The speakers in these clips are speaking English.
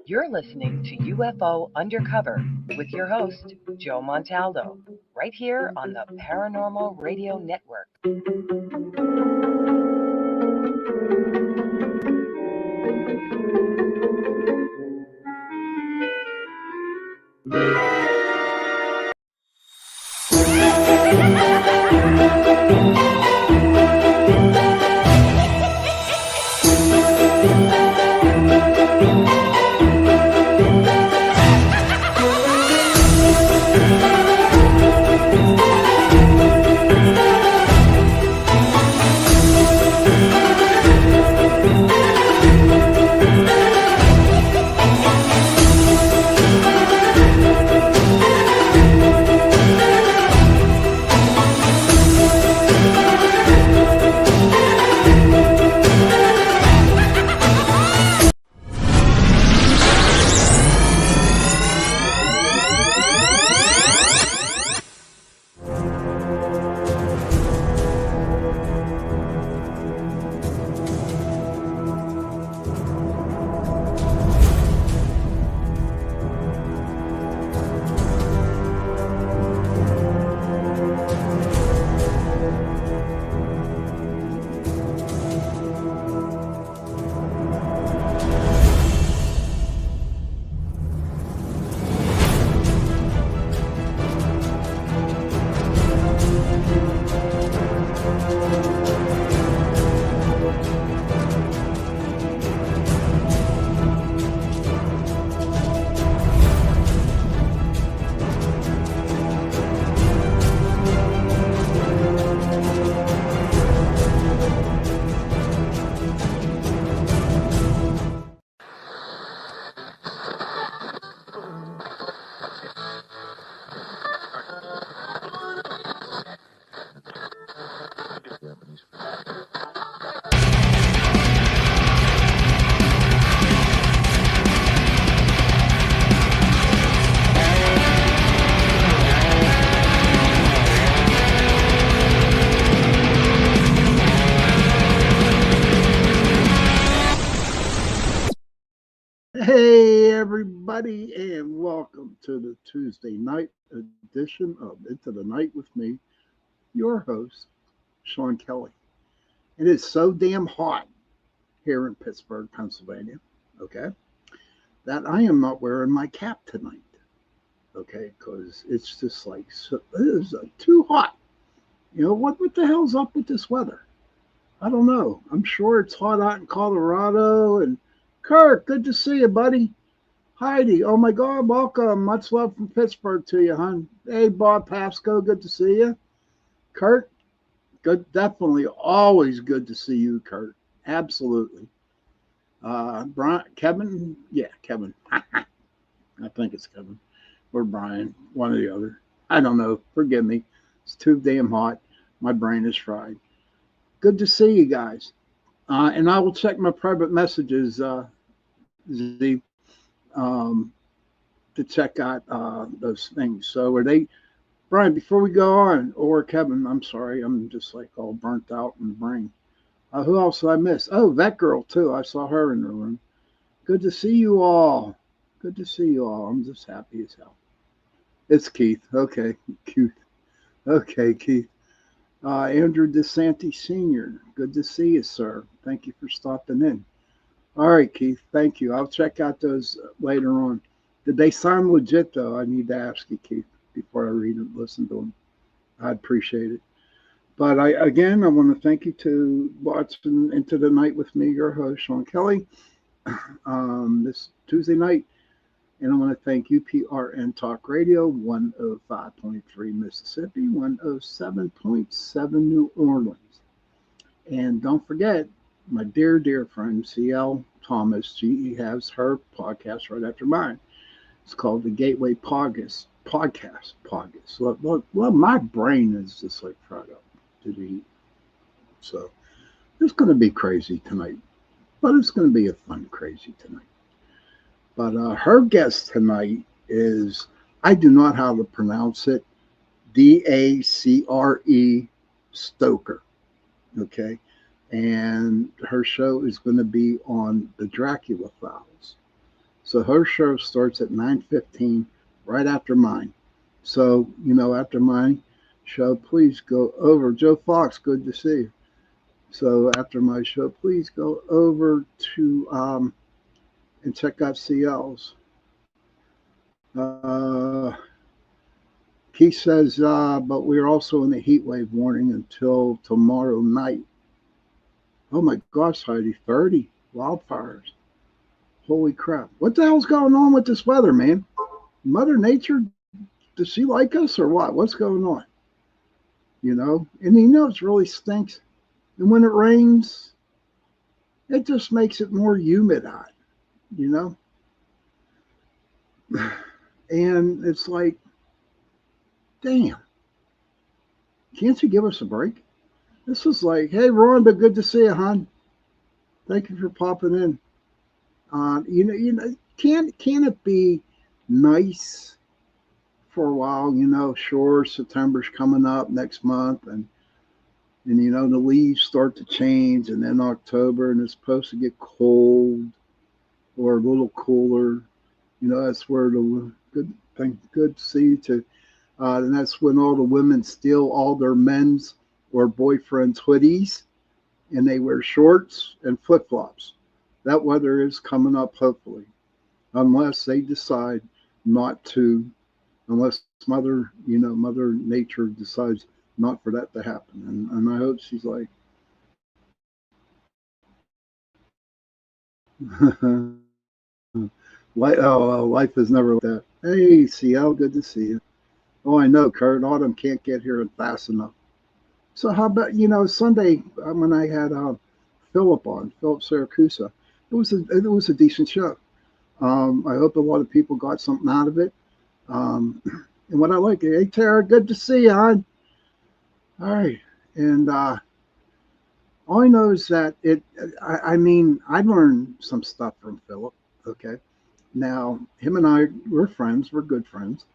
You're listening to UFO Undercover with your host, Joe Montaldo, right here on the Paranormal Radio Network. Hey, everybody, and welcome to the Tuesday night edition of Into the Night with me, your host, Sean Kelly. It is so damn hot here in Pittsburgh, Pennsylvania, okay, that I am not wearing my cap tonight, okay, because it's just like, it is too hot. You know, what the hell's up with this weather? I don't know. I'm sure it's hot out in Colorado. And Kirk, good to see you, buddy. Heidi, oh my God, welcome. Much love from Pittsburgh to you, hon. Hey, Bob Pasco, good to see you. Kurt, good, definitely always good to see you, Kurt. Absolutely. Brian, Kevin, yeah, Kevin. I think it's Kevin or Brian, one or the other. I don't know. Forgive me. It's too damn hot. My brain is fried. Good to see you guys. And I will check my private messages, Z, to check out those things. So are they, Brian, before we go on, or Kevin, I'm sorry, I'm just like all burnt out in the brain. Who else did I miss? Oh, that girl too. I saw her in the room. Good to see you all. Good to see you all. I'm just happy as hell. It's Keith. Okay, Keith. Okay, Keith. Andrew DeSanti Sr., good to see you, sir. Thank you for stopping in. All right, Keith, thank you. I'll check out those later on. Did they sound legit, though? I need to ask you, Keith, before I read and listen to them. I'd appreciate it. But I want to thank you to watching Into the Night with me, your host, Sean Kelly, this Tuesday night. And I want to thank UPRN Talk Radio, 105.3 Mississippi, 107.7 New Orleans. And don't forget, my dear, dear friend, CL Thomas, she has her podcast right after mine. It's called the Gateway Podcast. Look, my brain is just like fried up to the heat. So it's going to be crazy tonight. But it's going to be a fun crazy tonight. But her guest tonight is, I do not know how to pronounce it, Dacre Stoker. Okay. and her show is going to be on the Dracula Files. So her show starts at 9:15, right after mine. So after my show, please go over. Joe Fox, good to see you. So after my show, please go over to and check out CL's. Uh, Keith says, but we're also in a heat wave warning until tomorrow night. Oh my gosh, Heidi, 30 wildfires. Holy crap. What the hell's going on with this weather, man? Mother Nature, does she like us or what? What's going on? And it really stinks. And when it rains, it just makes it more humid out, you know? And it's like, damn, can't you give us a break? This is like, hey, Rhonda, good to see you, hon. Thank you for popping in. Can it be nice for a while? Sure, September's coming up next month, and the leaves start to change, and then October, and it's supposed to get cold or a little cooler. That's where the good to see you too. And that's when all the women steal all their men's or boyfriend's hoodies, and they wear shorts and flip flops. That weather is coming up, hopefully, unless they decide not to, unless Mother Nature decides not for that to happen. And I hope she's like, life is never like that. Hey, CL, good to see you. Oh, I know, Kurt. Autumn can't get here fast enough. So how about Sunday when I had Philip Syracuse? It was a decent show. I hope a lot of people got something out of it. And what I like, hey Tara, good to see you, hon. All right, and all I know is that I learned some stuff from Philip. Okay, now him and I we're friends, we're good friends,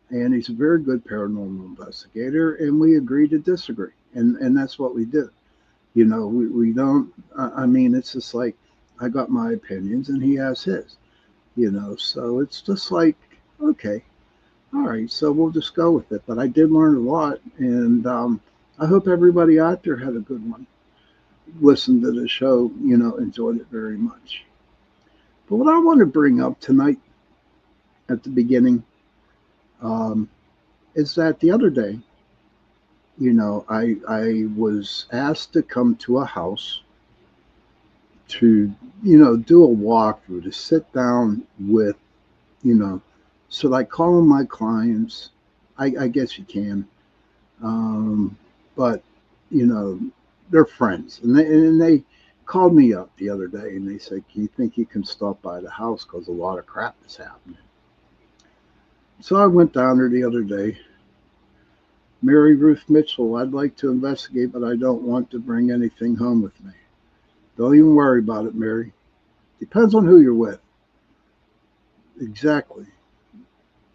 and he's a very good paranormal investigator, and we agree to disagree, and that's what we do. We don't. It's just like I got my opinions, and he has his. So it's just like, okay, all right, so we'll just go with it. But I did learn a lot, and I hope everybody out there had a good one. Listened to the show, enjoyed it very much. But what I want to bring up tonight at the beginning um, is that the other day, I was asked to come to a house to, do a walkthrough, to sit down with, you know, should I call them my clients? I guess you can. Um, but, you know, they're friends. And they called me up the other day and they said, "Do you think you can stop by the house? Because a lot of crap is happening." So I went down there the other day. Mary Ruth Mitchell, "I'd like to investigate, but I don't want to bring anything home with me." Don't even worry about it, Mary. Depends on who you're with. Exactly.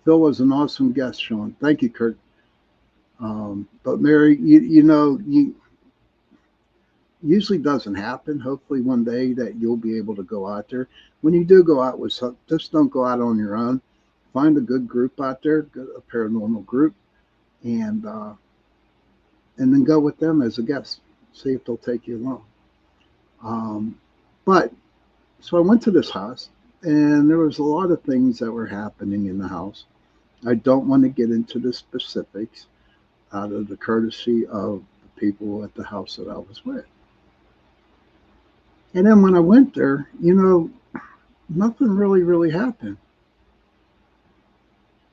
Phil was an awesome guest, Sean. Thank you, Kurt. But Mary, you usually doesn't happen. Hopefully one day that you'll be able to go out there. When you do go out with some, just don't go out on your own. Find a good group out there, a paranormal group, and then go with them as a guest. See if they'll take you along. But so I went to this house, and there was a lot of things that were happening in the house. I don't want to get into the specifics out of the courtesy of the people at the house that I was with. And then when I went there, nothing really happened.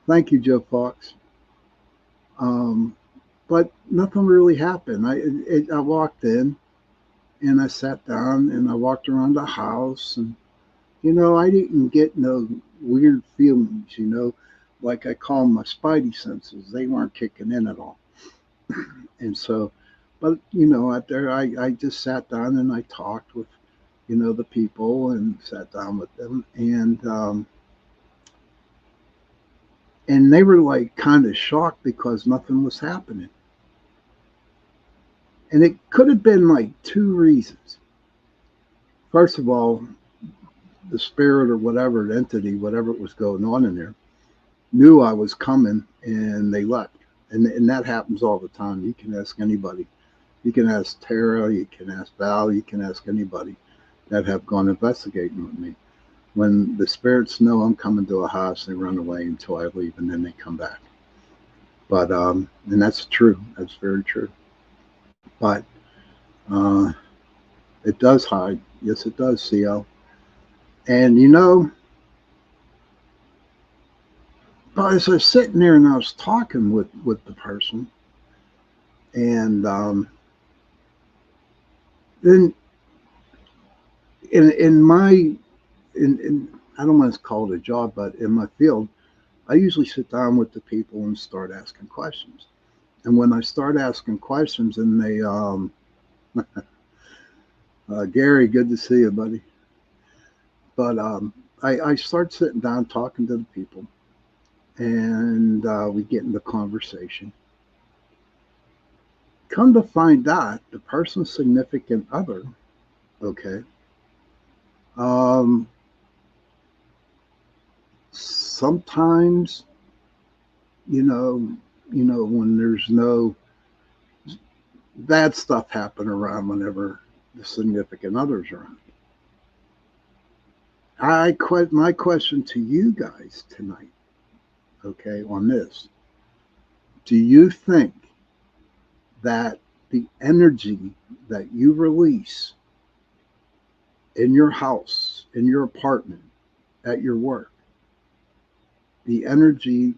Thank you, Joe Fox. Um, but nothing really happened. I walked in and I sat down and I walked around the house, and I didn't get no weird feelings. Like I call them my spidey senses. They weren't kicking in at all. And so, but out there, I just sat down and I talked with the people and sat down with them, and they were like kind of shocked because nothing was happening. And it could have been like two reasons. First of all, the spirit or whatever entity, whatever was going on in there, knew I was coming and they left. And that happens all the time. You can ask anybody. You can ask Tara, you can ask Val, you can ask anybody that have gone investigating with me. When the spirits know I'm coming to a house, they run away until I leave and then they come back. But, and that's true. That's very true. But uh, it does hide. Yes, it does, CO. And but as I was sitting there and I was talking with the person, and then in my in I don't want to call it a job, but in my field, I usually sit down with the people and start asking questions. And when I start asking questions, and they Gary, good to see you, buddy. But I start sitting down talking to the people, and we get into conversation. Come to find out, the person's significant other, okay, um, sometimes, you know, when there's no bad stuff happen around whenever the significant other's around. I quit my question to you guys tonight, okay, on this. Do you think that the energy that you release in your house, in your apartment, at your work, the energy,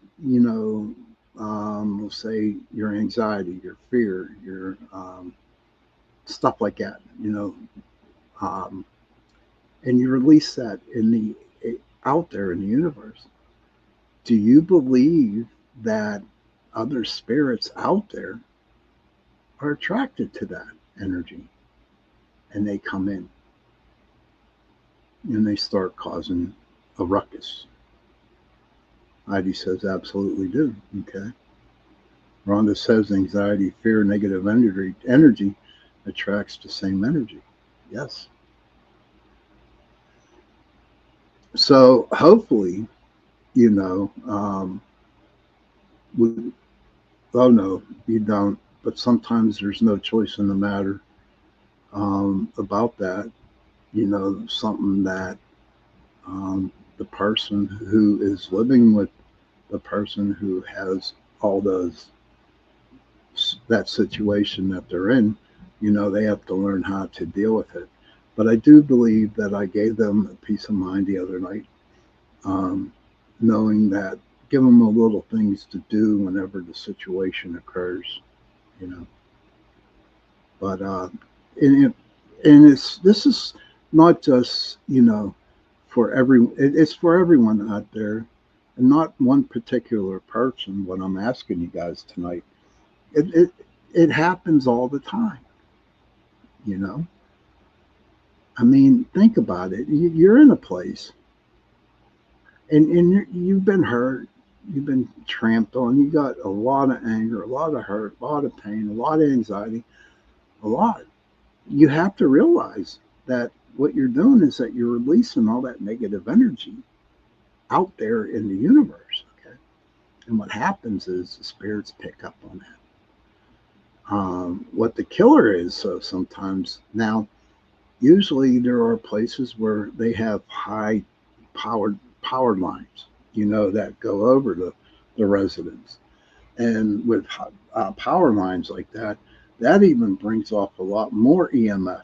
we'll say your anxiety, your fear, your stuff like that, um, and you release that in out there in the universe. Do you believe that other spirits out there are attracted to that energy and they come in and they start causing a ruckus? Heidi says absolutely do. Okay. Rhonda says anxiety, fear, negative energy attracts the same energy. Yes. So hopefully, we, oh no, you don't. But sometimes there's no choice in the matter about that. Something that the person who is living with the person who has all those that situation that they're in, they have to learn how to deal with it. But I do believe that I gave them a peace of mind the other night, knowing that give them a little things to do whenever the situation occurs, you know. But and this is not just for it's for everyone out there, and not one particular person. What I'm asking you guys tonight, it happens all the time, you know. I mean, think about it. You're in a place, and you've been hurt, you've been tramped on, you got a lot of anger, a lot of hurt, a lot of pain, a lot of anxiety, a lot. You have to realize that what you're doing is that you're releasing all that negative energy out there in the universe. Okay, and what happens is the spirits pick up on that. What the killer is, so sometimes now, usually there are places where they have high power lines, that go over the residents. And with power lines like that, that even brings off a lot more EMF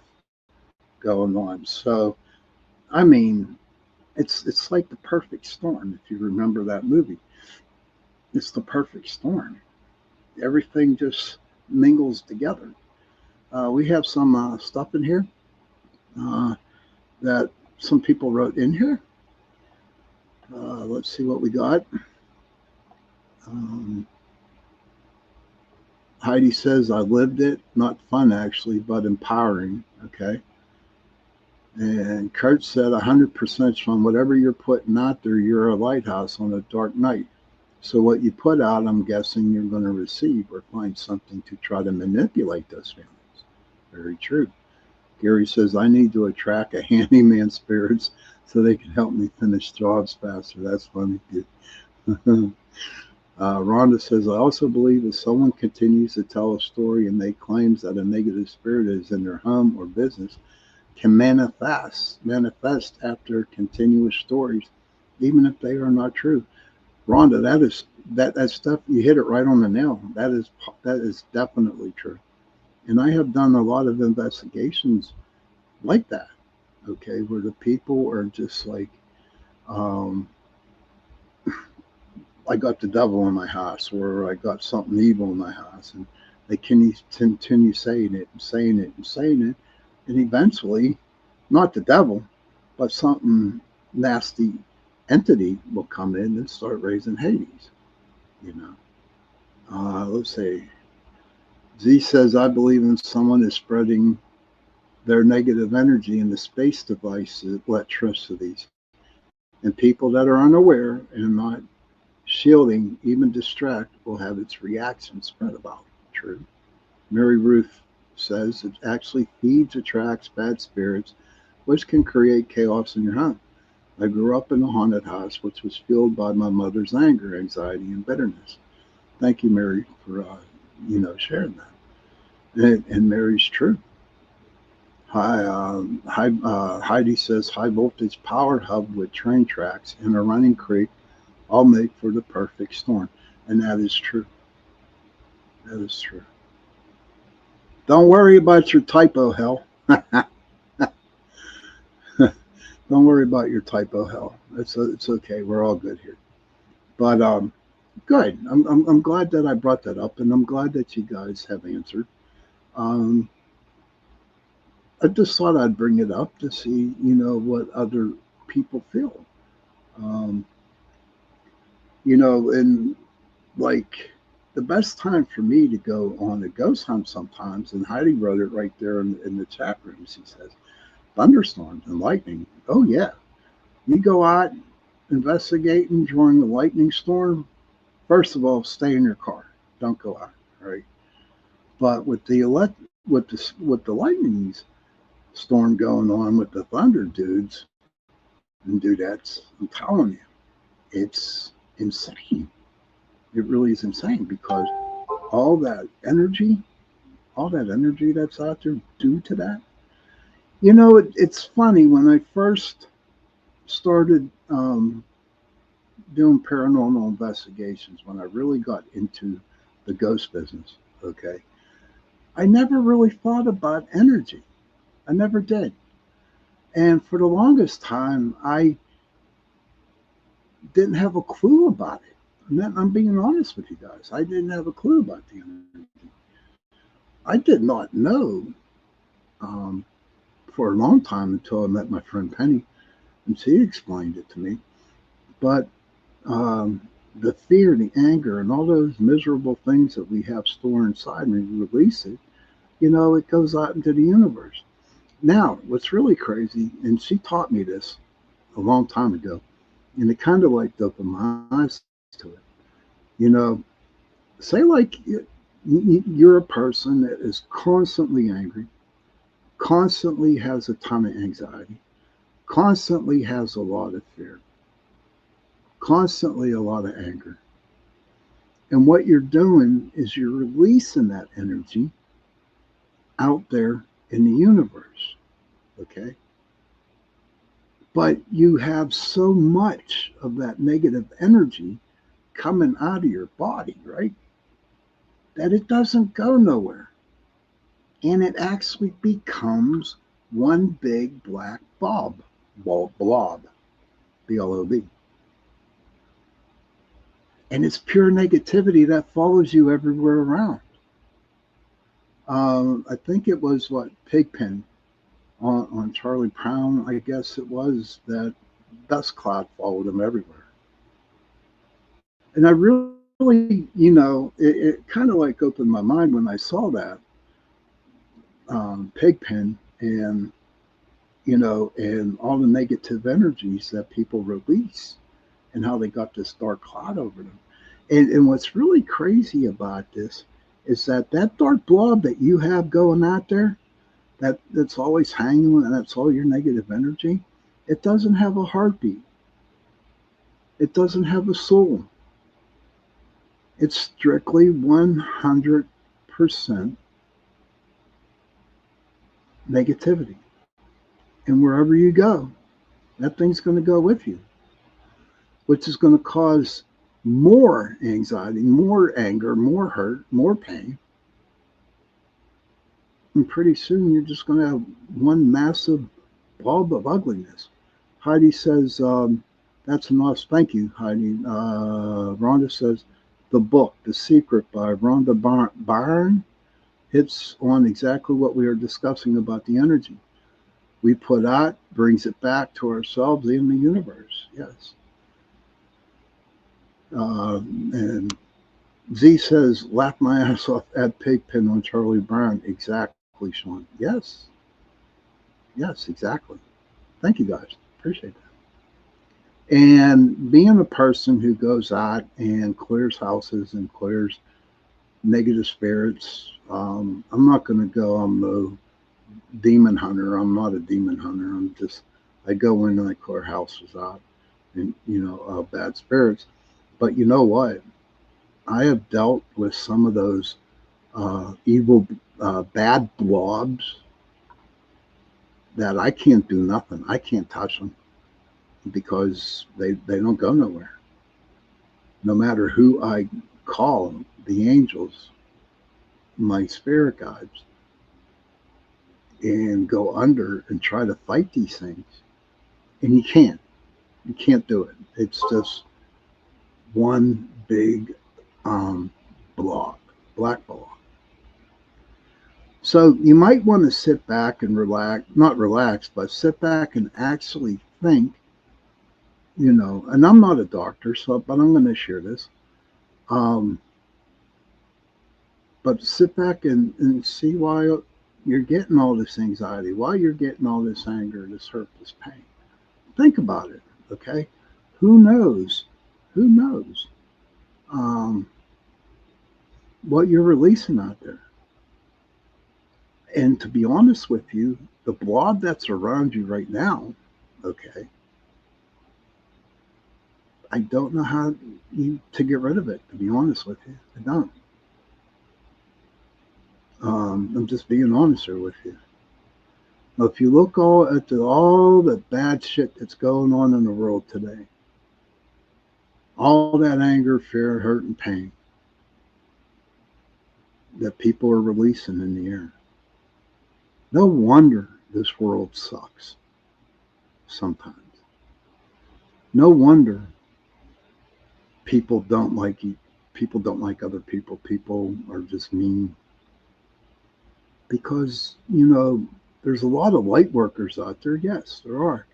going on. So, I mean, it's like the perfect storm. If you remember that movie, it's the perfect storm. Everything just mingles together. We have some stuff in here that some people wrote in here. Let's see what we got. Um, Heidi says, I lived it. Not fun, actually, but empowering. Okay. And Kurt said, 100% from whatever you're putting out there, you're a lighthouse on a dark night. So what you put out, I'm guessing you're going to receive or find something to try to manipulate those feelings. very true. Gary says, I need to attract a handyman spirits so they can help me finish jobs faster. That's funny, dude. Rhonda says, I also believe if someone continues to tell a story and they claims that a negative spirit is in their home or business, can manifest after continuous stories, even if they are not true. Rhonda, that stuff, you hit it right on the nail. That is definitely true. And I have done a lot of investigations like that, okay, where the people are just like, um, I got the devil in my house, or I got something evil in my house, and they can continue saying it and saying it and saying it, and eventually, not the devil, but something nasty entity will come in and start raising Hades. You know, let's see. Z says, I believe in someone is spreading their negative energy in the space device electricities, and people that are unaware and not shielding, even distract, will have its reaction spread about. True. Mary Ruth says it actually feeds, attracts bad spirits, which can create chaos in your home. I grew up in a haunted house, which was fueled by my mother's anger, anxiety, and bitterness. Thank you, Mary, for sharing that. And Mary's true. Heidi says high voltage power hub with train tracks and a running creek all make for the perfect storm, and that is true. That is true. Don't worry about your typo, hell. Don't worry about your typo, hell. It's okay. We're all good here. But good. I'm glad that I brought that up, and I'm glad that you guys have answered. I just thought I'd bring it up to see, what other people feel. Um, and like the best time for me to go on a ghost hunt sometimes, and Heidi wrote it right there in the chat room. She says, thunderstorms and lightning. Oh, yeah. You go out investigating during the lightning storm. First of all, stay in your car. Don't go out, right? But with the lightning storm going on with the thunder dudes and dudettes, I'm telling you, it's insane. It really is insane because all that energy, that's out there due to that. It's funny when I first started doing paranormal investigations, when I really got into the ghost business, okay, I never really thought about energy. I never did. And for the longest time, I didn't have a clue about it. I'm being honest with you guys. I didn't have a clue about the energy. I did not know for a long time until I met my friend Penny, and she explained it to me. But the fear, the anger, and all those miserable things that we have stored inside, and we release it, it goes out into the universe. Now, what's really crazy, and she taught me this a long time ago, and it kind of like opened my eyes to it. Say like you're a person that is constantly angry, constantly has a ton of anxiety, constantly has a lot of fear, constantly a lot of anger. And what you're doing is you're releasing that energy out there in the universe, okay? But you have so much of that negative energy coming out of your body, right? That it doesn't go nowhere. And it actually becomes one big black blob, B-L-O-B. And it's pure negativity that follows you everywhere around. I think it was Pigpen on Charlie Brown, I guess it was, that dust cloud followed him everywhere. And I really, it kind of like opened my mind when I saw that Pigpen, and and all the negative energies that people release, and how they got this dark cloud over them. And what's really crazy about this is that dark blob that you have going out there, that's always hanging, and that's all your negative energy. It doesn't have a heartbeat. It doesn't have a soul. It's strictly 100% negativity. And wherever you go, that thing's going to go with you, which is going to cause more anxiety, more anger, more hurt, more pain. And pretty soon you're just going to have one massive bulb of ugliness. Heidi says, that's enough. Thank you, Heidi. Rhonda says, the book, The Secret by Rhonda Byrne, hits on exactly what we are discussing about the energy. We put out, brings it back to ourselves in the universe. Yes. And Z says, laugh my ass off at Pigpen on Charlie Brown. Exactly, Sean. Yes. Yes, exactly. Thank you guys. Appreciate that. And being a person who goes out and clears houses and clears negative spirits, I'm not going to go, I'm the demon hunter. I'm not a demon hunter. I go in and I clear houses out and, bad spirits. But you know what? I have dealt with some of those evil, bad blobs that I can't do nothing. I can't touch them because they don't go nowhere. No matter who I call, the angels, my spirit guides, and go under and try to fight these things. And you can't. You can't do it. It's just one big block, black block. So you might want to sit back and relax, not relax, but sit back and actually think, and I'm not a doctor, but I'm going to share this. But sit back and see why you're getting all this anxiety, why you're getting all this anger, this hurt, this pain. Think about it, okay? Who knows? Who knows what you're releasing out there? And to be honest with you, the blob that's around you right now, okay, I don't know how to get rid of it, to be honest with you. I don't. I'm just being honest here with you. Now, if you look at all the bad shit that's going on in the world today, all that anger, fear, hurt, and pain that people are releasing in the air, no wonder this world sucks sometimes. No wonder people don't like other people. People are just mean. Because, there's a lot of light workers out there. Yes, there are.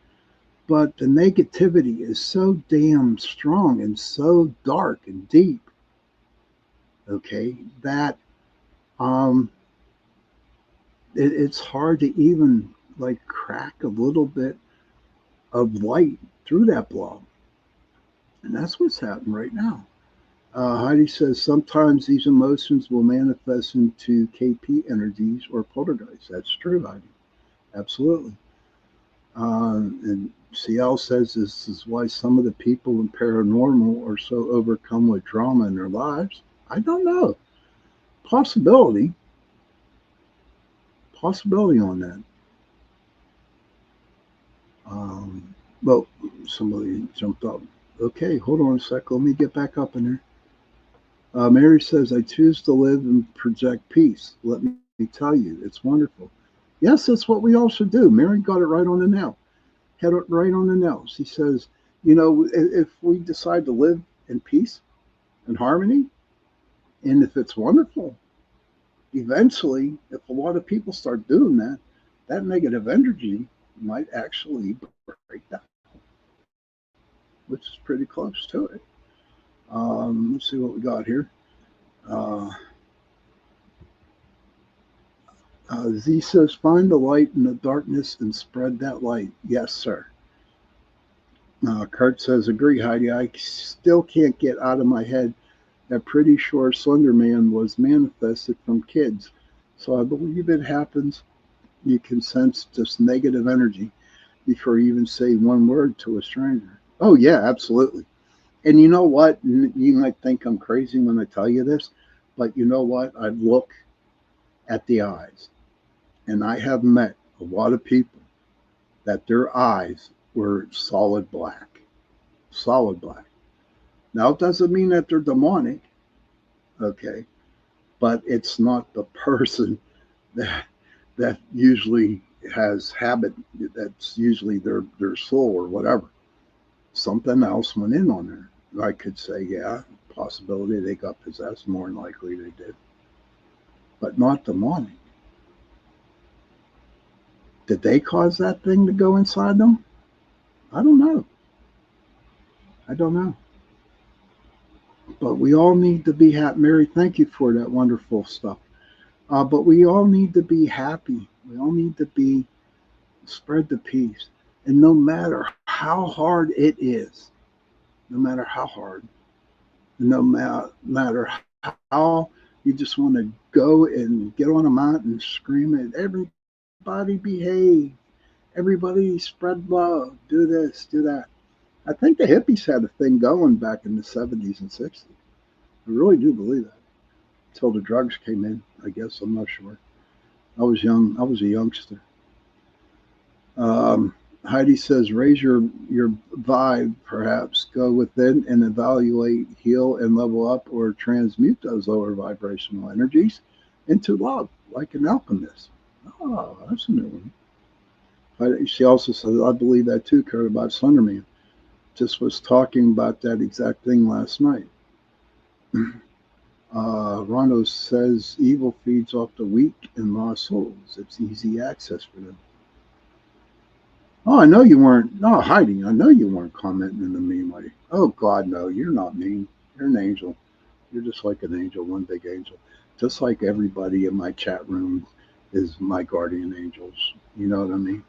But the negativity is so damn strong and so dark and deep, okay, that it's hard to even like crack a little bit of light through that blob. And that's what's happening right now. Heidi says sometimes these emotions will manifest into KP energies or poltergeists. That's true, Heidi. Absolutely. And CL says this is why some of the people in paranormal are so overcome with drama in their lives. I don't know. Possibility on that. Well, somebody jumped up. Okay, hold on a sec. Let me get back up in there. Mary says, I choose to live and project peace. Let me tell you, it's wonderful. Yes, that's what we all should do. Mary got it right on the nail. Had it right on the nail. She says, if we decide to live in peace and harmony, and if it's wonderful, eventually, if a lot of people start doing that, that negative energy might actually break down, which is pretty close to it. Let's see what we got here. Z says, find the light in the darkness and spread that light. Yes, sir. Kurt says, agree, Heidi. I still can't get out of my head that pretty sure Slender Man was manifested from kids. So I believe it happens You can sense this negative energy before you even say one word to a stranger. Oh, yeah, absolutely. And you know what? You might think I'm crazy when I tell you this, but you know what? I look at the eyes, and I have met a lot of people that their eyes were solid black. Solid black. Now, it doesn't mean that they're demonic, okay? But it's not the person that usually has habit, that's usually their soul or whatever. Something else went in on there. I could say, yeah, possibility they got possessed, more than likely they did, but not demonic. Did they cause that thing to go inside them? I don't know. I don't know. But we all need to be happy. Mary, thank you for that wonderful stuff. But we all need to be happy. We all need to be spread the peace. And no matter how hard it is, no matter how hard, no matter how you just want to go and get on a mountain and scream at everybody, behave, everybody spread love, do this, do that. I think the hippies had a thing going back in the 70s and 60s. I really do believe that. Until the drugs came in, I guess. I'm not sure. I was young. I was a youngster. Heidi says, raise your vibe, perhaps. Go within and evaluate, heal, and level up or transmute those lower vibrational energies into love, like an alchemist. Oh, that's a new one. She also says, I believe that too, Kurt, about Slenderman. Just was talking about that exact thing last night. Rondo says, evil feeds off the weak and lost souls. It's easy access for them. Oh, I know you weren't. No, Heidi, I know you weren't commenting in the mean way. Oh, God, no, you're not mean. You're an angel. You're just like an angel, one big angel. Just like everybody in my chat room is my guardian angels. You know what I mean?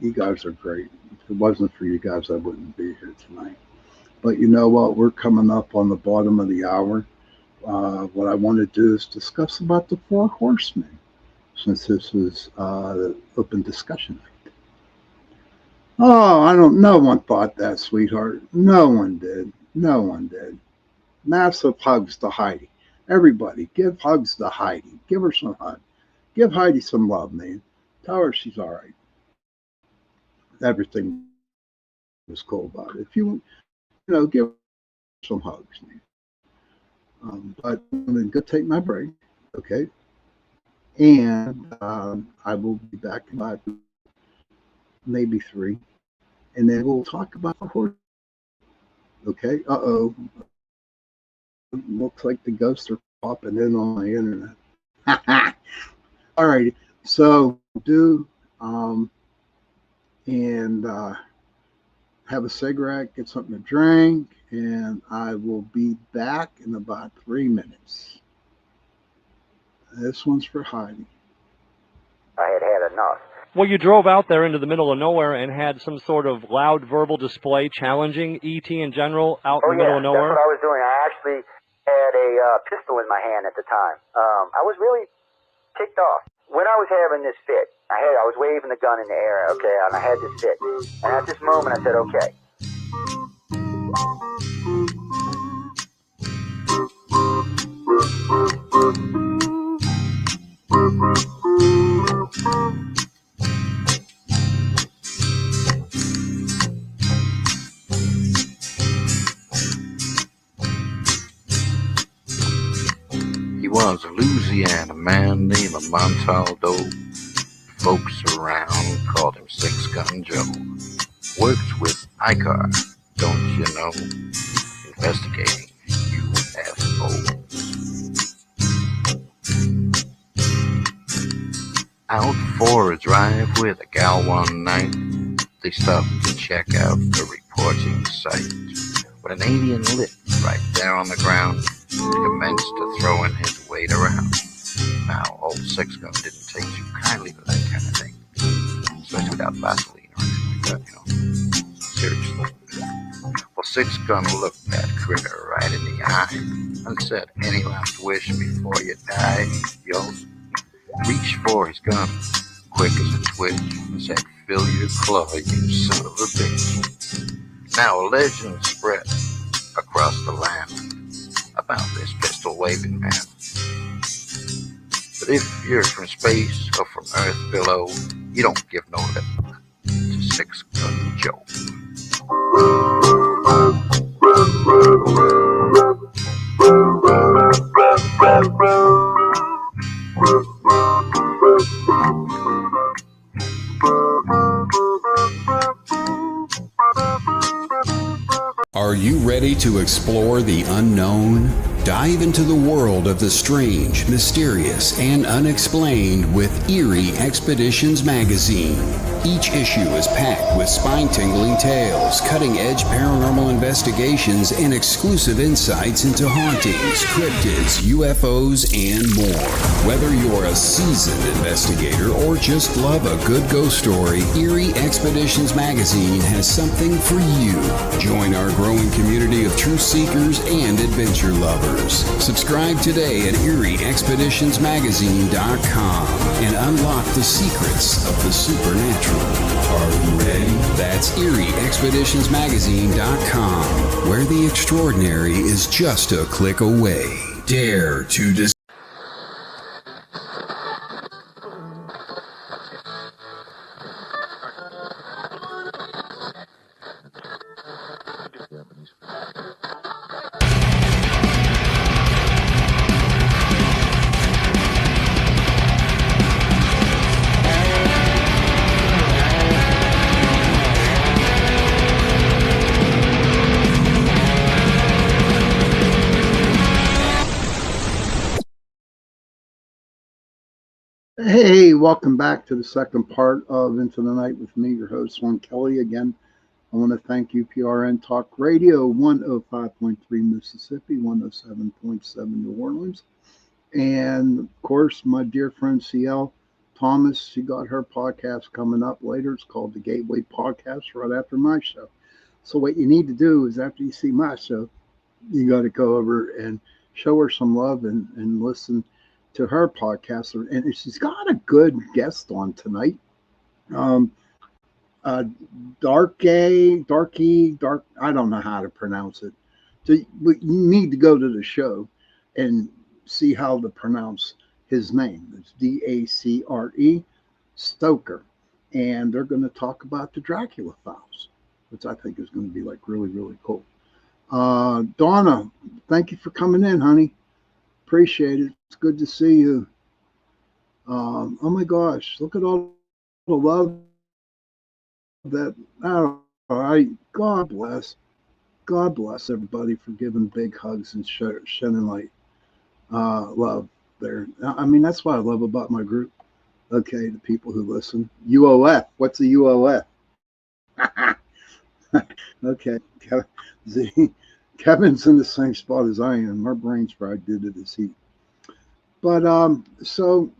You guys are great. If it wasn't for you guys, I wouldn't be here tonight. But you know what? We're coming up on the bottom of the hour. What I want to do is discuss about the four horsemen, since this is open discussion. Oh, I don't. No one thought that, sweetheart. No one did. No one did. Massive hugs to Heidi. Everybody, give hugs to Heidi. Give her some hug. Give Heidi some love, man. Tell her she's all right. Everything was cool about it. If you give her some hugs, man. But I'm going to go take my break, okay? And I will be back in about maybe 3. And then we'll talk about the horse. Okay? Uh-oh. Looks like the ghosts are popping in on my internet. All right. So do and have a cigarette, get something to drink, and I will be back in about 3 minutes. This one's for Heidi. I had enough. Well, you drove out there into the middle of nowhere and had some sort of loud verbal display challenging ET in general out in the middle of nowhere? That's what I was doing. I actually had a pistol in my hand at the time. I was really ticked off. When I was having this fit, I was waving the gun in the air, okay, and I had this fit. And at this moment, I said, okay. He was a Louisiana man named Montaldo. Folks around called him Six Gun Joe. Worked with ICAR, don't you know? Investigating UFOs. Out for a drive with a gal one night, they stopped to check out the reporting site. When an alien lit right there on the ground, he commenced to throwing his weight around. Now, old Six Gun didn't take too kindly to that kind of thing, especially without Vaseline or anything like that, Seriously. Well, Six Gun looked that critter right in the eye and said, "Any last wish before you die, yo?" reached for his gun, quick as a twitch, and said, "Fill your claw, you son of a bitch." Now a legend spread across the land about this pistol-waving man. But if you're from space or from Earth below, you don't give no lip to Six Gun Joe. Are you ready to explore the unknown? Dive into the world of the strange, mysterious, and unexplained with Eerie Expeditions magazine. Each issue is packed with spine-tingling tales, cutting-edge paranormal investigations, and exclusive insights into hauntings, cryptids, UFOs, and more. Whether you're a seasoned investigator or just love a good ghost story, Eerie Expeditions magazine has something for you. Join our growing community of truth seekers and adventure lovers. Subscribe today at EerieExpeditionsMagazine.com and unlock the secrets of the supernatural. Are you ready? That's EerieExpeditionsMagazine.com, where the extraordinary is just a click away. Dare to Hey, welcome back to the second part of Into the Night with me, your host, Juan Kelly. Again, I want to thank UPRN Talk Radio, 105.3 Mississippi, 107.7 New Orleans. And, of course, my dear friend CL Thomas, she got her podcast coming up later. It's called The Gateway Podcast, right after my show. So what you need to do is after you see my show, you got to go over and show her some love and listen to her podcast, and she's got a good guest on tonight. Darky, I don't know how to pronounce it. So you need to go to the show and see how to pronounce his name. It's Dacre, Stoker, and they're going to talk about the Dracula files, which I think is going to be like really, really cool. Donna, thank you for coming in, honey. Appreciate it. It's good to see you. Oh my gosh, look at all the love that, God bless everybody for giving big hugs and shedding light, love there. I mean, that's what I love about my group. Okay, the people who listen. UOF, what's a UOF? Okay, Kevin's in the same spot as I am. Our brain's probably due to this heat. But so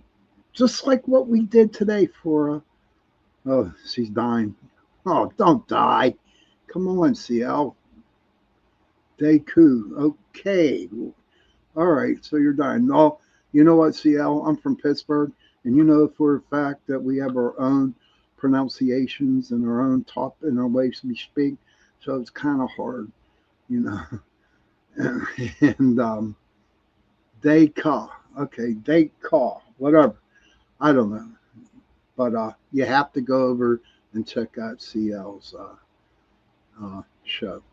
just like what we did today for oh, she's dying. Oh, don't die. Come on, CL. Deku. Okay. All right, so you're dying. No, you know what, CL? I'm from Pittsburgh, and you know for a fact that we have our own pronunciations and our own talk and our ways we speak. So it's kind of hard. You know, and they call, whatever. I don't know, but you have to go over and check out CL's show.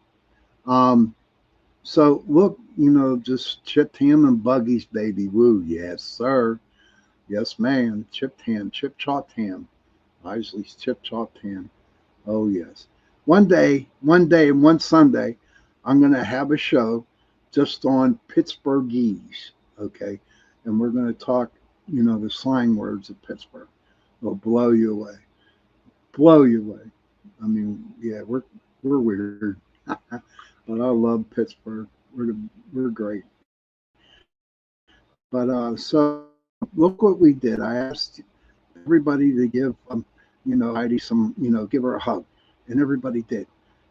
So look, you know, just Chip Tam and Buggy's baby. Woo, yes, sir. Yes, ma'am. Chip Chaw Tam. Isley's Chip Chaw Tam. Oh, yes. One day, and one Sunday, I'm going to have a show just on Pittsburghese, okay? And we're going to talk, you know, the slang words of Pittsburgh. It'll blow you away. Blow you away. I mean, yeah, we're weird. But I love Pittsburgh. We're great. But so look what we did. I asked everybody to give, you know, Heidi some, you know, give her a hug. And everybody did.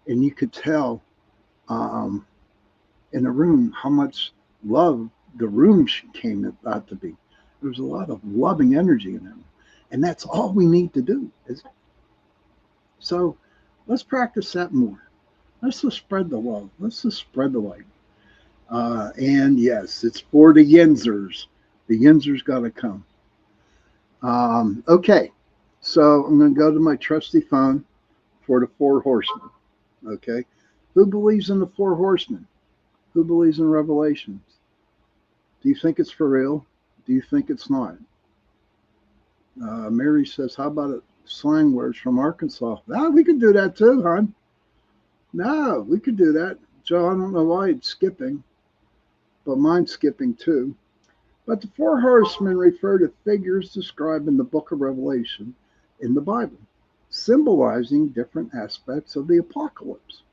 And you could tell in the room how much love the room came out to be. There's a lot of loving energy in them. And that's all we need to do. So let's practice that more. Let's just spread the love. Let's just spread the light. And yes, it's for the Yinzers. The Yinzers got to come. Okay, so I'm going to go to my trusty phone for the 4 horsemen. Okay, who believes in the 4 horsemen? Who believes in Revelations? Do you think it's for real? Do you think it's not? Mary says, how about it? Slang words from Arkansas? We could do that too, hon. No, we could do that. Joe, I don't know why it's skipping, but mine's skipping too. But the 4 horsemen refer to figures described in the book of Revelation in the Bible, symbolizing different aspects of the apocalypse.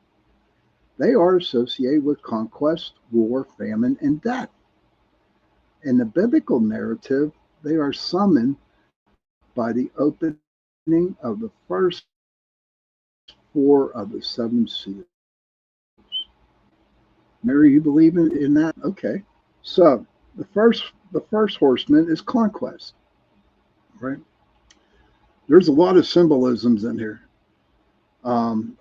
They are associated with conquest, war, famine, and death. In the biblical narrative, they are summoned by the opening of the first 4 of the 7 seals. Mary, you believe in that? Okay. So the first horseman is conquest, right? There's a lot of symbolisms in here. On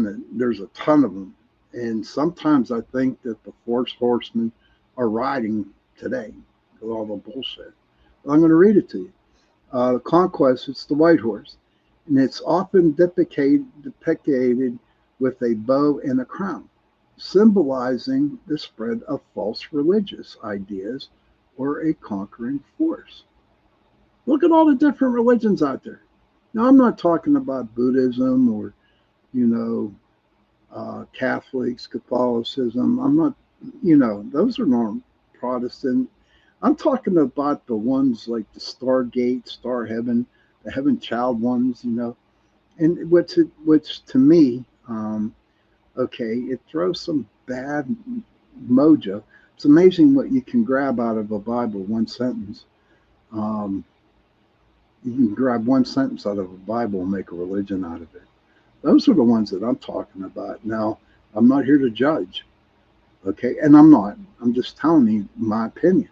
it, there's a ton of them, and sometimes I think that the 4 horsemen are riding today with all the bullshit. But I'm going to read it to you. The conquest, it's the white horse, and it's often depicted with a bow and a crown, symbolizing the spread of false religious ideas or a conquering force. Look at all the different religions out there. Now, I'm not talking about Buddhism or, Catholics, Catholicism. I'm not, those are not Protestant. I'm talking about the ones like the Stargate, Star Heaven, the Heaven Child ones, and which to me, it throws some bad mojo. It's amazing what you can grab out of a Bible, one sentence. You can grab one sentence out of a Bible and make a religion out of it. Those are the ones that I'm talking about. Now, I'm not here to judge, okay? And I'm not. I'm just telling you my opinion,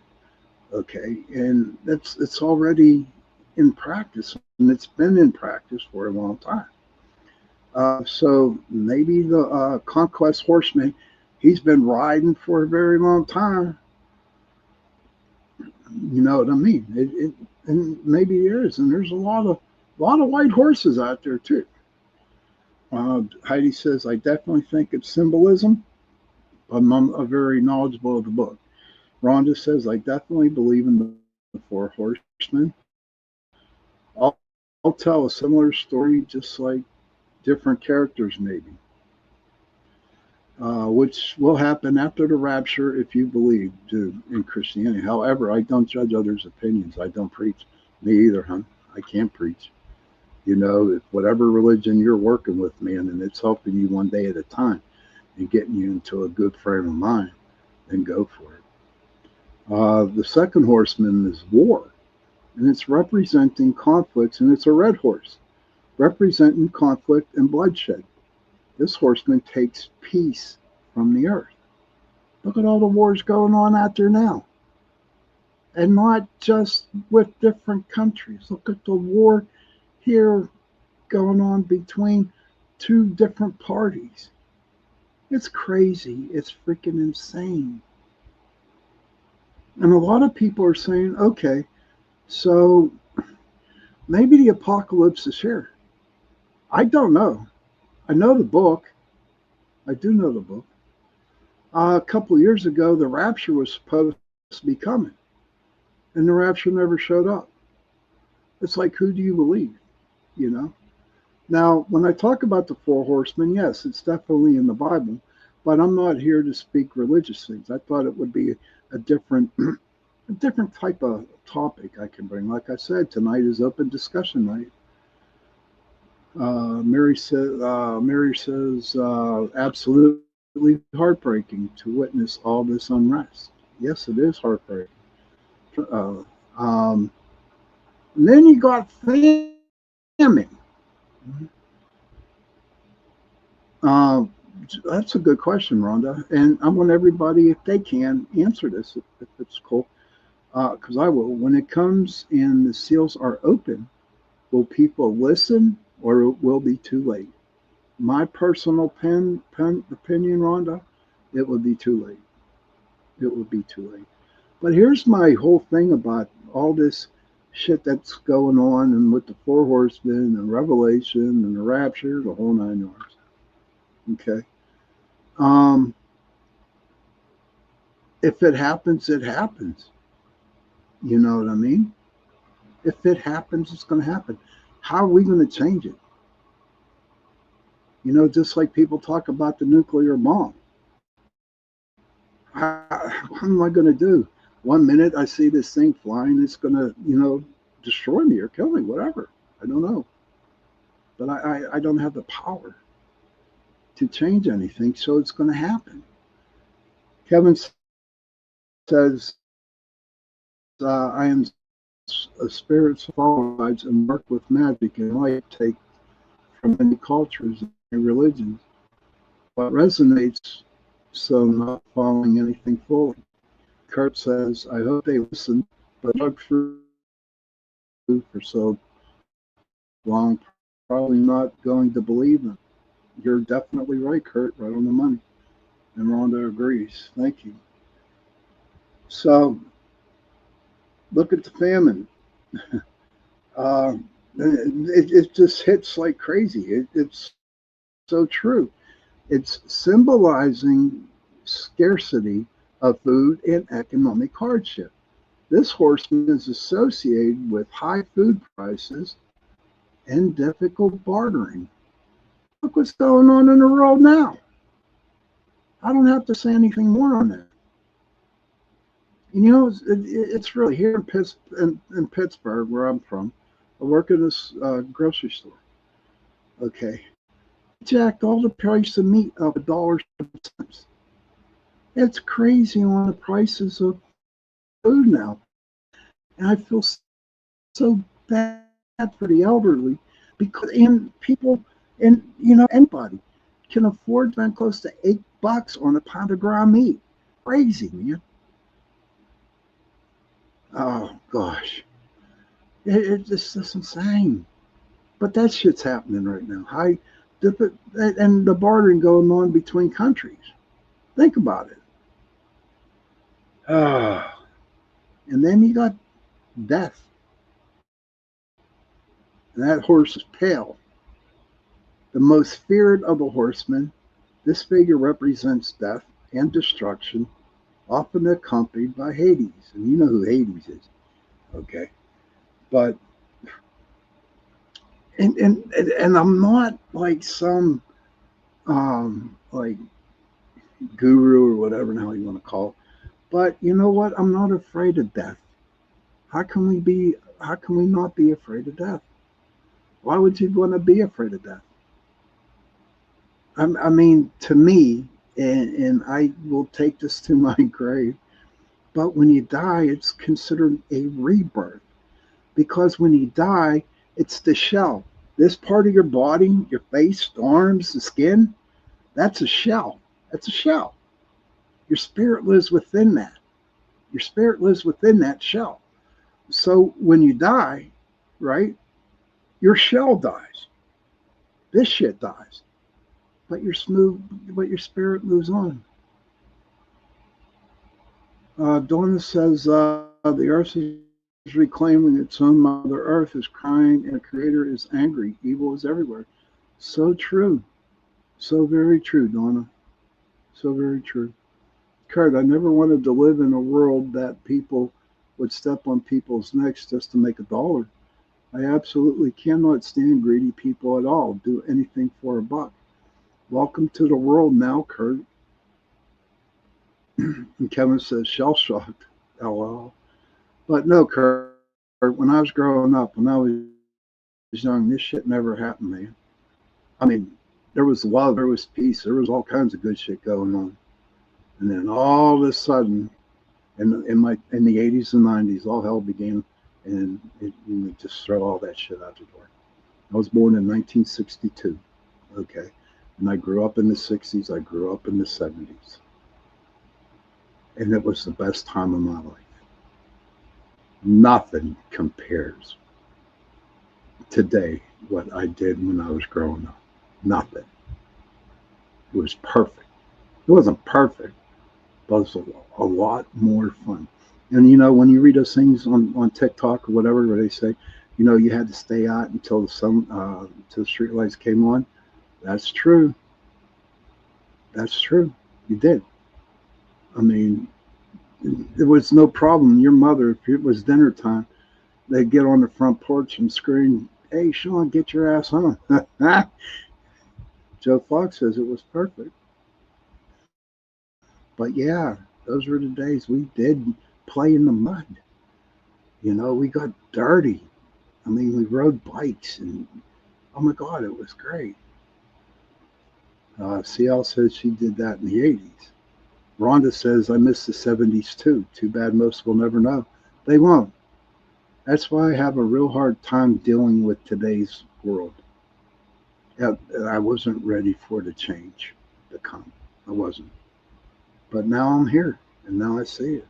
okay? And it's already in practice, and it's been in practice for a long time. So maybe the conquest horseman, he's been riding for a very long time. You know what I mean? And maybe there is, and there's a lot of white horses out there too. Heidi says, I definitely think it's symbolism. I'm very knowledgeable of the book. Rhonda says, I definitely believe in the 4 horsemen. I'll tell a similar story, just like different characters maybe, which will happen after the rapture if you believe in Christianity. However, I don't judge others' opinions. I don't preach. Me either, hon. I can't preach. If whatever religion you're working with, man, and it's helping you one day at a time and getting you into a good frame of mind, then go for it. The second horseman is war, and it's representing conflicts, and it's a red horse, representing conflict and bloodshed. This horseman takes peace from the earth. Look at all the wars going on out there now. And not just with different countries. Look at the war here going on between 2 different parties. It's crazy. It's freaking insane. And a lot of people are saying, okay, so maybe the apocalypse is here. I don't know. I know the book. I do know the book. A couple of years ago, the rapture was supposed to be coming, and the rapture never showed up. It's like, who do you believe? Now, when I talk about the 4 horsemen, yes, it's definitely in the Bible, but I'm not here to speak religious things. I thought it would be a different type of topic I can bring. Like I said, tonight is open discussion night. Mary says, absolutely heartbreaking to witness all this unrest. Yes, it is heartbreaking. And then you got famine. That's a good question, Rhonda. And I want everybody, if they can, answer this, if it's cool. because I will. When it comes and the seals are open, will people listen or it will be too late? My personal opinion, Rhonda, it would be too late. It would be too late. But here's my whole thing about all this shit that's going on and with the four horsemen and Revelation and the rapture, the whole 9 yards. Okay. If it happens, it happens. You know what I mean? If it happens, it's going to happen. How are we going to change it? You know, just like people talk about the nuclear bomb. What am I going to do? 1 minute I see this thing flying, it's going to, destroy me or kill me, whatever. I don't know. But I don't have the power to change anything, so it's going to happen. Kevin says, I am a spirit follows and work with magic and light, take from many cultures and religions. What resonates, so not following anything fully. Kurt says, I hope they listen, but dug through for so long, probably not going to believe them. You're definitely right, Kurt, right on the money. And Rhonda agrees. Thank you. So, look at the famine. It just hits like crazy. It's so true. It's symbolizing scarcity of food and economic hardship. This horseman is associated with high food prices and difficult bartering. Look what's going on in the world now. I don't have to say anything more on that. It's really here in Pittsburgh, where I'm from. I work in this grocery store. Okay. Jacked all the price of meat up $1.07. It's crazy on the prices of food now. And I feel so bad for the elderly because people anybody can afford to spend close to $8 on a pound of ground meat. Crazy, man. Oh gosh. It's just insane. But that shit's happening right now. And the bartering going on between countries. Think about it. And then you got death. And that horse is pale. The most feared of the horsemen, this figure represents death and destruction, often accompanied by Hades. And you know who Hades is. Okay. But and I'm not like some like guru or whatever the hell you want to call it. But you know what? I'm not afraid of death. How can we not be afraid of death? Why would you want to be afraid of death? I mean, to me, and I will take this to my grave, but when you die, it's considered a rebirth. Because when you die, it's the shell. This part of your body, your face, the arms, the skin, that's a shell. That's a shell. Your spirit lives within that. Your spirit lives within that shell. So when you die, right, your shell dies. This shit dies. But your spirit moves on. Donna says the earth is reclaiming its own. Mother Earth is crying and the Creator is angry. Evil is everywhere. So true. So very true, Donna. So very true. Kurt, I never wanted to live in a world that people would step on people's necks just to make $1. I absolutely cannot stand greedy people at all. Do anything for $1. Welcome to the world now, Kurt. And Kevin says, shell shocked. LOL. But no, Kurt, when I was growing up, when I was young, this shit never happened, man. I mean, there was love, there was peace, there was all kinds of good shit going on. And then all of a sudden, in the 80s and 90s, all hell began, and you just throw all that shit out the door. I was born in 1962, okay? And I grew up in the 60s, I grew up in the 70s. And it was the best time of my life. Nothing compares today what I did when I was growing up. Nothing. It was perfect. It wasn't perfect, but it was a lot more fun. And you know, when you read those things on TikTok or whatever, where they say, you know, you had to stay out until the sun, till the street lights came on. That's true. That's true. You did. I mean, there was no problem. Your mother, if it was dinner time, they'd get on the front porch and scream, "Hey, Sean, get your ass home." Joe Fox says it was perfect. But yeah, those were the days we did play in the mud. You know, we got dirty. I mean, we rode bikes and oh my God, it was great. CL says she did that in the 80s. Rhonda says, I miss the 70s too. Too bad most will never know. They won't. That's why I have a real hard time dealing with today's world. I wasn't ready for the change to come. I wasn't. But now I'm here, and now I see it.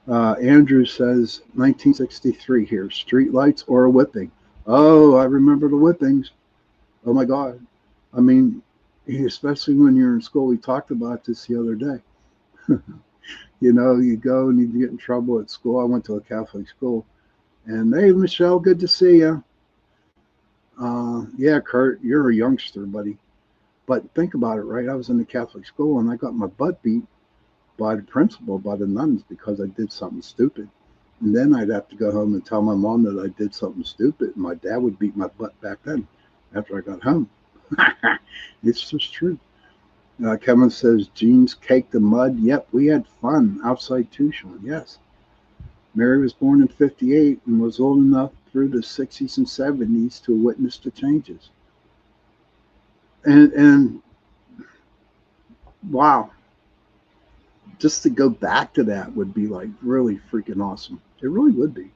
Andrew says, 1963 here. Street lights or a whipping? Oh, I remember the whippings. Oh my God. I mean, especially when you're in school, we talked about this the other day. You know, you go and you get in trouble at school. I went to a Catholic school. And hey, Michelle, good to see you. Yeah, Kurt, you're a youngster, buddy. But think about it, right? I was in the Catholic school and I got my butt beat by the principal, by the nuns, because I did something stupid. And then I'd have to go home and tell my mom that I did something stupid. And my dad would beat my butt back then after I got home. It's just true. Kevin says, jeans caked the mud. Yep, we had fun outside too, Sean. Yes. Mary was born in 58 and was old enough through the 60s and 70s to witness the changes. And wow, just to go back to that would be like really freaking awesome. It really would be.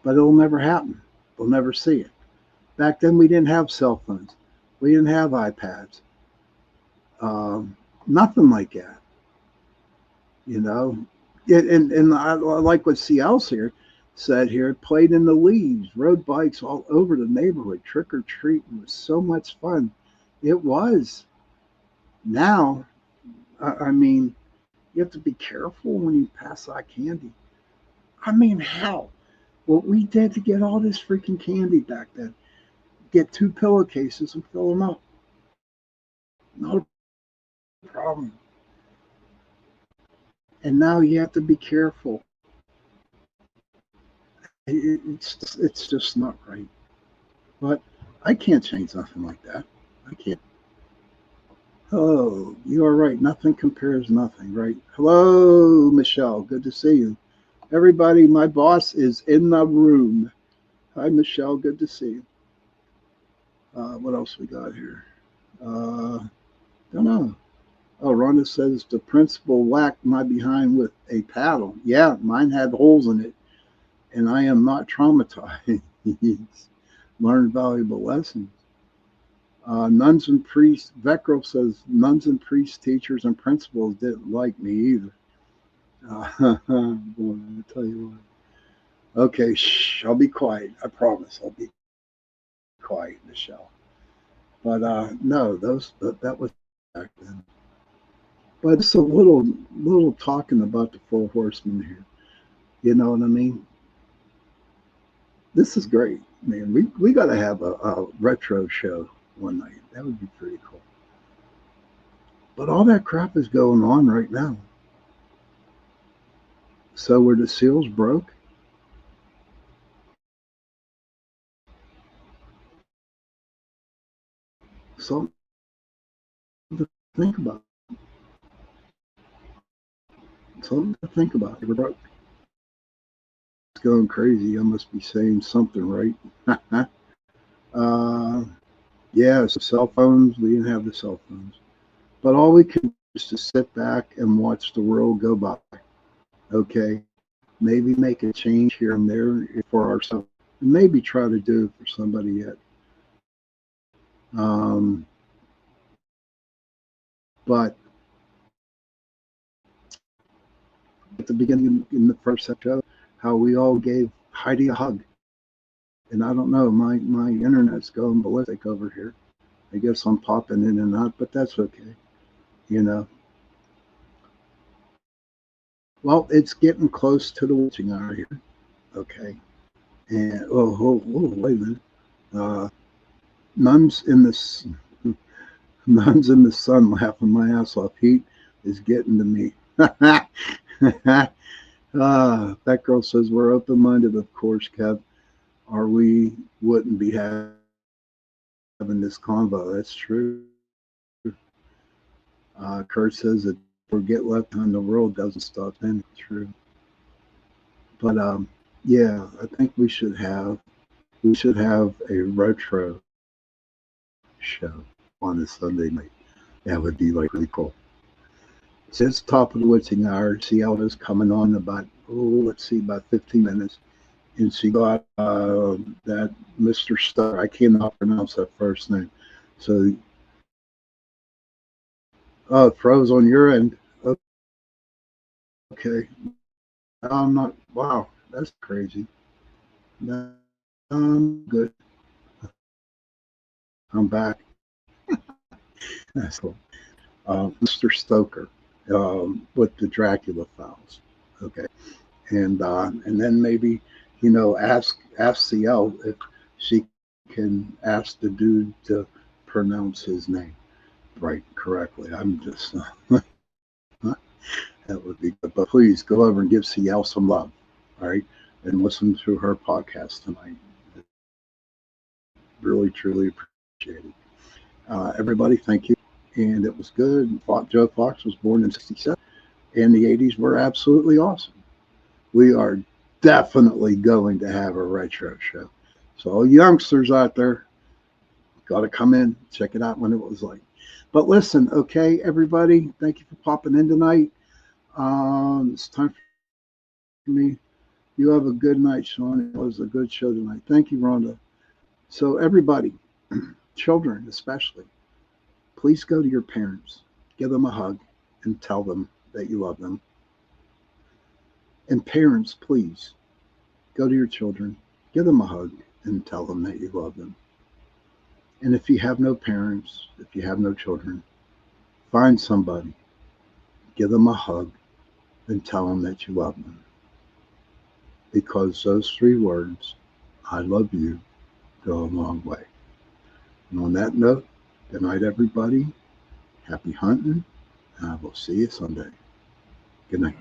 But it'll never happen. We'll never see it. Back then, we didn't have cell phones. We didn't have iPads. Nothing like that. You know? And I like what CL's here said here, played in the leaves, rode bikes all over the neighborhood, trick or treat. It was so much fun. It was. Now, I mean, you have to be careful when you pass out candy. I mean, how? What we did to get all this freaking candy back then. Get 2 pillowcases and fill them up. Not a problem. And now you have to be careful. It's just not right. But I can't change nothing like that. I can't. Oh, you are right. Nothing compares nothing, right? Hello, Michelle. Good to see you. Everybody, my boss is in the room. Hi, Michelle. Good to see you. What else we got here? Don't know. Oh, Rhonda says the principal whacked my behind with a paddle. Yeah, mine had holes in it, and I am not traumatized. Learned valuable lessons. Nuns and priests, Vecro says, nuns and priests, teachers, and principals didn't like me either. Boy, I tell you what. Okay, shh, I'll be quiet. I promise I'll be quiet, Michelle. But no, that was back then. But it's a little talking about the Four Horsemen here. You know what I mean? This is great, man. We got to have a retro show one night. That would be pretty cool. But all that crap is going on right now. So were the seals broke? Something to think about. Something to think about. They were broke. It's going crazy. I must be saying something right. Yeah, so cell phones. We didn't have the cell phones. But all we could do is to sit back and watch the world go by. Okay? Maybe make a change here and there for ourselves. And maybe try to do it for somebody yet. But at the beginning in the first episode, how we all gave Heidi a hug. And I don't know, my internet's going ballistic over here. I guess I'm popping in and out, but that's okay. You know. Well, it's getting close to the witching hour here. Okay. And wait a minute. Nuns in the sun laughing my ass off. Heat is getting to me. That girl says we're open-minded, of course, Kev. Or we wouldn't be having this convo. That's true. Kurt says that forget left on the world doesn't stop then. True. But yeah, I think we should have a retro show on a Sunday night. That would be like really cool. So it's top of the witching hour. Ciela's coming on about about 15 minutes. And she got that Mr. Star. I cannot pronounce that first name. So it froze on your end. Okay. I'm not. Wow, that's crazy. I'm good. I'm back. That's cool. Mr. Stoker with the Dracula files. Okay, and then maybe ask CL if she can ask the dude to pronounce his name right correctly. I'm just that would be good. But please go over and give CL some love, all right, and listen to her podcast tonight. Really, truly appreciate it. Everybody, thank you. And it was good. Joe Fox was born in '67, and the '80s were absolutely awesome. We are definitely going to have a retro show. So all youngsters out there, got to come in, check it out when it was like. But listen, okay, everybody, thank you for popping in tonight. It's time for me. You have a good night, Sean. It was a good show tonight. Thank you, Rhonda. So everybody, children especially, please go to your parents, give them a hug, and tell them that you love them. And parents, please go to your children, give them a hug, and tell them that you love them. And if you have no parents, if you have no children, find somebody, give them a hug, and tell them that you love them. Because those 3 words, I love you, go a long way. And on that note, good night, everybody. Happy hunting, and I will see you Sunday. Good night.